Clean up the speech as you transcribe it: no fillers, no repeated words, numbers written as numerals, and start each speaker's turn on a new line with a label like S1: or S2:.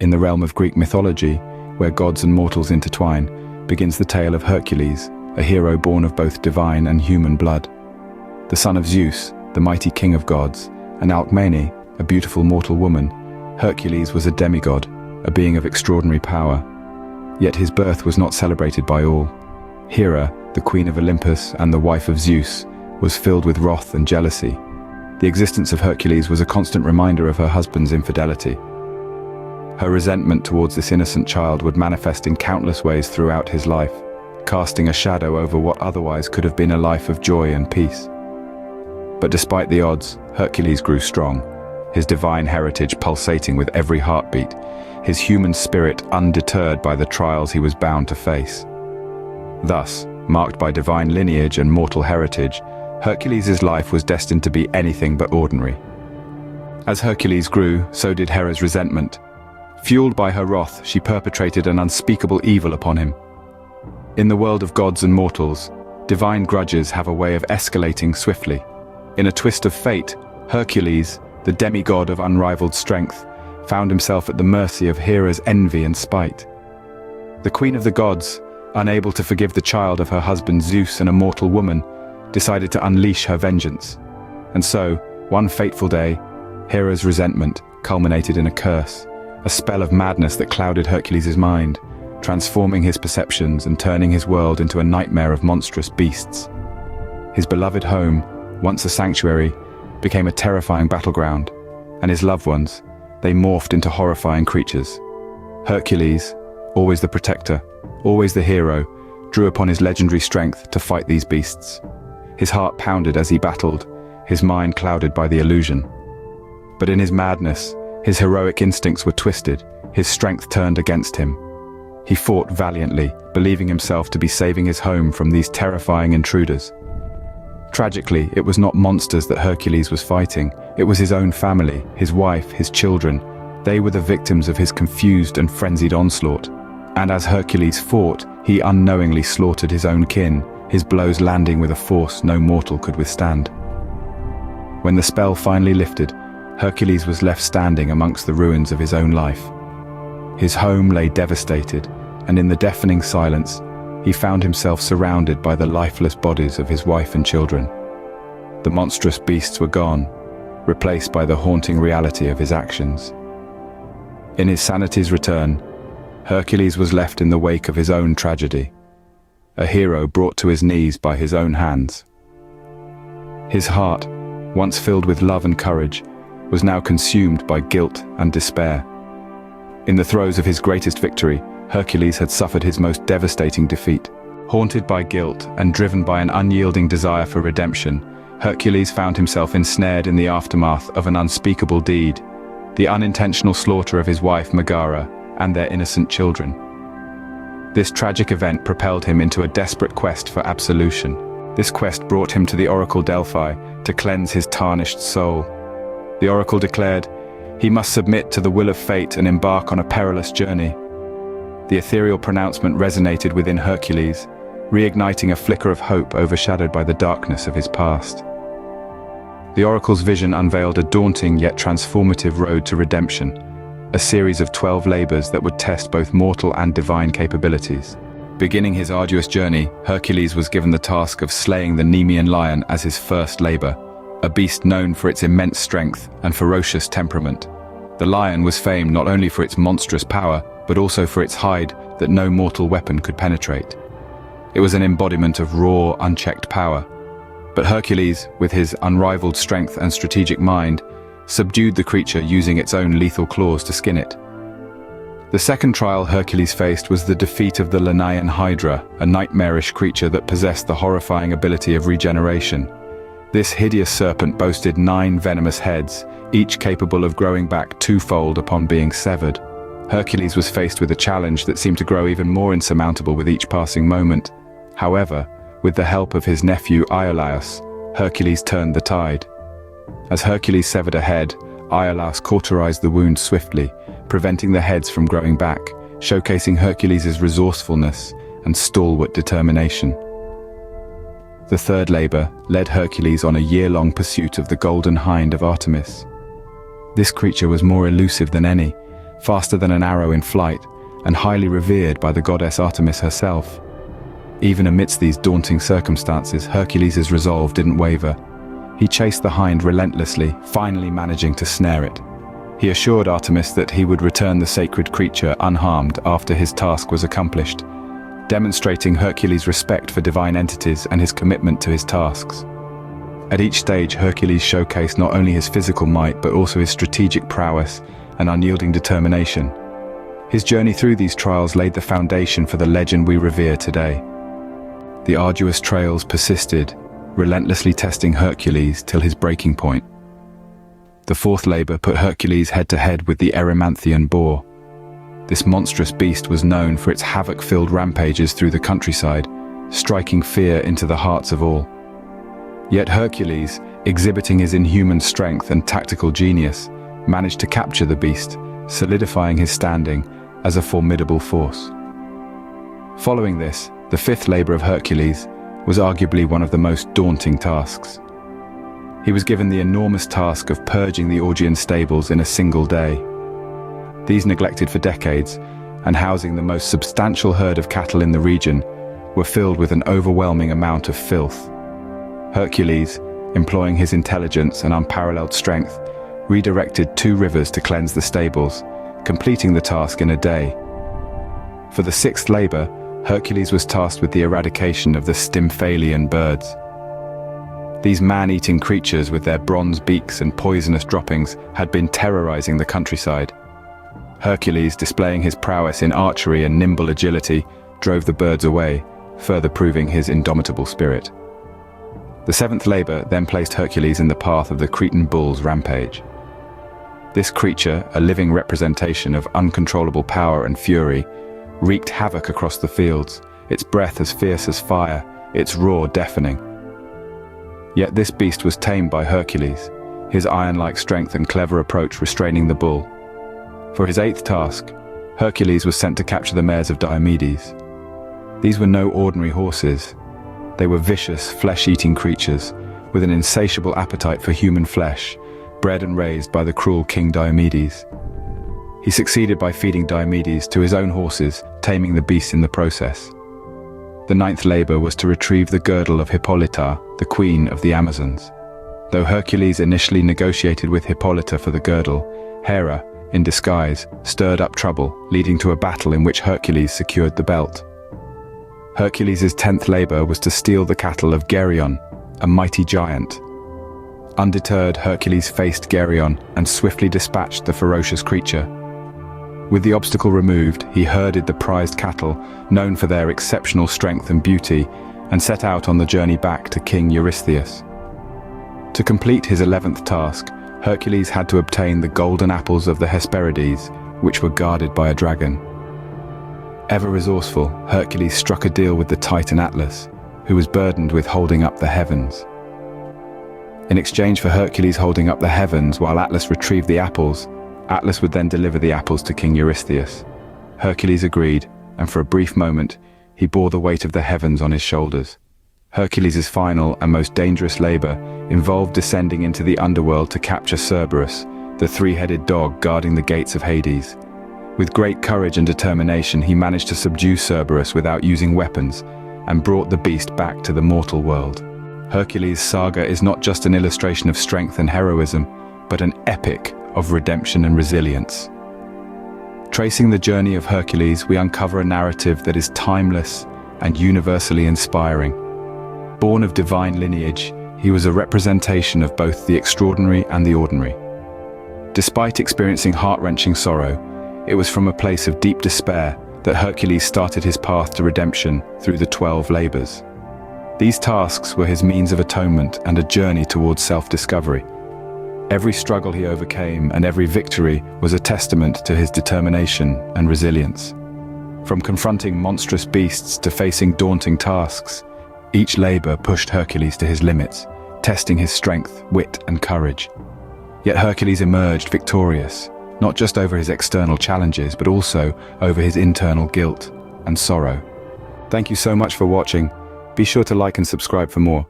S1: In the realm of Greek mythology, where gods and mortals intertwine, begins the tale of Hercules, a hero born of both divine and human blood. The son of Zeus, the mighty king of gods, and Alcmene, a beautiful mortal woman, Hercules was a demigod, a being of extraordinary power. Yet his birth was not celebrated by all. Hera, the queen of Olympus and the wife of Zeus, was filled with wrath and jealousy. The existence of Hercules was a constant reminder of her husband's infidelity. Her resentment towards this innocent child would manifest in countless ways throughout his life, casting a shadow over what otherwise could have been a life of joy and peace. But despite the odds, Hercules grew strong, his divine heritage pulsating with every heartbeat, his human spirit undeterred by the trials he was bound to face. Thus, marked by divine lineage and mortal heritage, Hercules' life was destined to be anything but ordinary. As Hercules grew, so did Hera's resentment. Fueled by her wrath, she perpetrated an unspeakable evil upon him. In the world of gods and mortals, divine grudges have a way of escalating swiftly. In a twist of fate, Hercules, the demigod of unrivaled strength, found himself at the mercy of Hera's envy and spite. The queen of the gods, unable to forgive the child of her husband Zeus and a mortal woman, decided to unleash her vengeance. And so, one fateful day, Hera's resentment culminated in a curse, a spell of madness that clouded Hercules' mind, transforming his perceptions and turning his world into a nightmare of monstrous beasts. His beloved home, once a sanctuary, became a terrifying battleground, and his loved ones, they morphed into horrifying creatures. Hercules, always the protector, always the hero, drew upon his legendary strength to fight these beasts. His heart pounded as he battled, his mind clouded by the illusion. But in his madness, his heroic instincts were twisted, his strength turned against him. He fought valiantly, believing himself to be saving his home from these terrifying intruders. Tragically, it was not monsters that Hercules was fighting, it was his own family, his wife, his children. They were the victims of his confused and frenzied onslaught. And as Hercules fought, he unknowingly slaughtered his own kin, his blows landing with a force no mortal could withstand. When the spell finally lifted, Hercules was left standing amongst the ruins of his own life. His home lay devastated, and in the deafening silence, he found himself surrounded by the lifeless bodies of his wife and children. The monstrous beasts were gone, replaced by the haunting reality of his actions. In his sanity's return, Hercules was left in the wake of his own tragedy, a hero brought to his knees by his own hands. His heart, once filled with love and courage, was now consumed by guilt and despair. In the throes of his greatest victory, Hercules had suffered his most devastating defeat. Haunted by guilt and driven by an unyielding desire for redemption, Hercules found himself ensnared in the aftermath of an unspeakable deed, the unintentional slaughter of his wife Megara and their innocent children. This tragic event propelled him into a desperate quest for absolution. This quest brought him to the Oracle Delphi to cleanse his tarnished soul. The Oracle declared, he must submit to the will of fate and embark on a perilous journey. The ethereal pronouncement resonated within Hercules, reigniting a flicker of hope overshadowed by the darkness of his past. The Oracle's vision unveiled a daunting yet transformative road to redemption, a series of 12 labors that would test both mortal and divine capabilities. Beginning his arduous journey, Hercules was given the task of slaying the Nemean lion as his first labor, a beast known for its immense strength and ferocious temperament. The lion was famed not only for its monstrous power, but also for its hide that no mortal weapon could penetrate. It was an embodiment of raw, unchecked power. But Hercules, with his unrivaled strength and strategic mind, subdued the creature using its own lethal claws to skin it. The second trial Hercules faced was the defeat of the Lenaean Hydra, a nightmarish creature that possessed the horrifying ability of regeneration. This hideous serpent boasted 9 venomous heads, each capable of growing back twofold upon being severed. Hercules was faced with a challenge that seemed to grow even more insurmountable with each passing moment. However, with the help of his nephew Iolaus, Hercules turned the tide. As Hercules severed a head, Iolaus cauterized the wound swiftly, preventing the heads from growing back, showcasing Hercules' resourcefulness and stalwart determination. The third labor led Hercules on a year-long pursuit of the golden hind of Artemis. This creature was more elusive than any, faster than an arrow in flight, and highly revered by the goddess Artemis herself. Even amidst these daunting circumstances, Hercules' resolve didn't waver. He chased the hind relentlessly, finally managing to snare it. He assured Artemis that he would return the sacred creature unharmed after his task was accomplished, demonstrating Hercules' respect for divine entities and his commitment to his tasks. At each stage, Hercules showcased not only his physical might but also his strategic prowess and unyielding determination. His journey through these trials laid the foundation for the legend we revere today. The arduous trails persisted, relentlessly testing Hercules till his breaking point. The fourth labor put Hercules head-to-head with the Erymanthian boar. This monstrous beast was known for its havoc-filled rampages through the countryside, striking fear into the hearts of all. Yet Hercules, exhibiting his inhuman strength and tactical genius, managed to capture the beast, solidifying his standing as a formidable force. Following this, the fifth labor of Hercules was arguably one of the most daunting tasks. He was given the enormous task of purging the Augean stables in a single day. These, neglected for decades and housing the most substantial herd of cattle in the region, were filled with an overwhelming amount of filth. Hercules, employing his intelligence and unparalleled strength, redirected 2 rivers to cleanse the stables, completing the task in a day. For the sixth labor, Hercules was tasked with the eradication of the Stymphalian birds. These man-eating creatures with their bronze beaks and poisonous droppings had been terrorizing the countryside. Hercules, displaying his prowess in archery and nimble agility, drove the birds away, further proving his indomitable spirit. The seventh labor then placed Hercules in the path of the Cretan bull's rampage. This creature, a living representation of uncontrollable power and fury, wreaked havoc across the fields, its breath as fierce as fire, its roar deafening. Yet this beast was tamed by Hercules, his iron-like strength and clever approach restraining the bull. For his eighth task, Hercules was sent to capture the mares of Diomedes. These were no ordinary horses. They were vicious, flesh-eating creatures with an insatiable appetite for human flesh, bred and raised by the cruel King Diomedes. He succeeded by feeding Diomedes to his own horses, taming the beast in the process. The ninth labor was to retrieve the girdle of Hippolyta, the queen of the Amazons. Though Hercules initially negotiated with Hippolyta for the girdle, Hera, in disguise, stirred up trouble, leading to a battle in which Hercules secured the belt. Hercules' 10th labor was to steal the cattle of Geryon, a mighty giant. Undeterred, Hercules faced Geryon and swiftly dispatched the ferocious creature. With the obstacle removed, he herded the prized cattle, known for their exceptional strength and beauty, and set out on the journey back to King Eurystheus. To complete his 11th task, Hercules had to obtain the golden apples of the Hesperides, which were guarded by a dragon. Ever resourceful, Hercules struck a deal with the Titan Atlas, who was burdened with holding up the heavens. In exchange for Hercules holding up the heavens while Atlas retrieved the apples, Atlas would then deliver the apples to King Eurystheus. Hercules agreed, and for a brief moment, he bore the weight of the heavens on his shoulders. Hercules' final and most dangerous labor involved descending into the underworld to capture Cerberus, the three-headed dog guarding the gates of Hades. With great courage and determination, he managed to subdue Cerberus without using weapons, and brought the beast back to the mortal world. Hercules' saga is not just an illustration of strength and heroism, but an epic of redemption and resilience. Tracing the journey of Hercules, we uncover a narrative that is timeless and universally inspiring. Born of divine lineage, he was a representation of both the extraordinary and the ordinary. Despite experiencing heart-wrenching sorrow, it was from a place of deep despair that Hercules started his path to redemption through the 12 labors. These tasks were his means of atonement and a journey towards self-discovery. Every struggle he overcame and every victory was a testament to his determination and resilience. From confronting monstrous beasts to facing daunting tasks, each labor pushed Hercules to his limits, testing his strength, wit, and courage. Yet Hercules emerged victorious, not just over his external challenges, but also over his internal guilt and sorrow. Thank you so much for watching. Be sure to like and subscribe for more.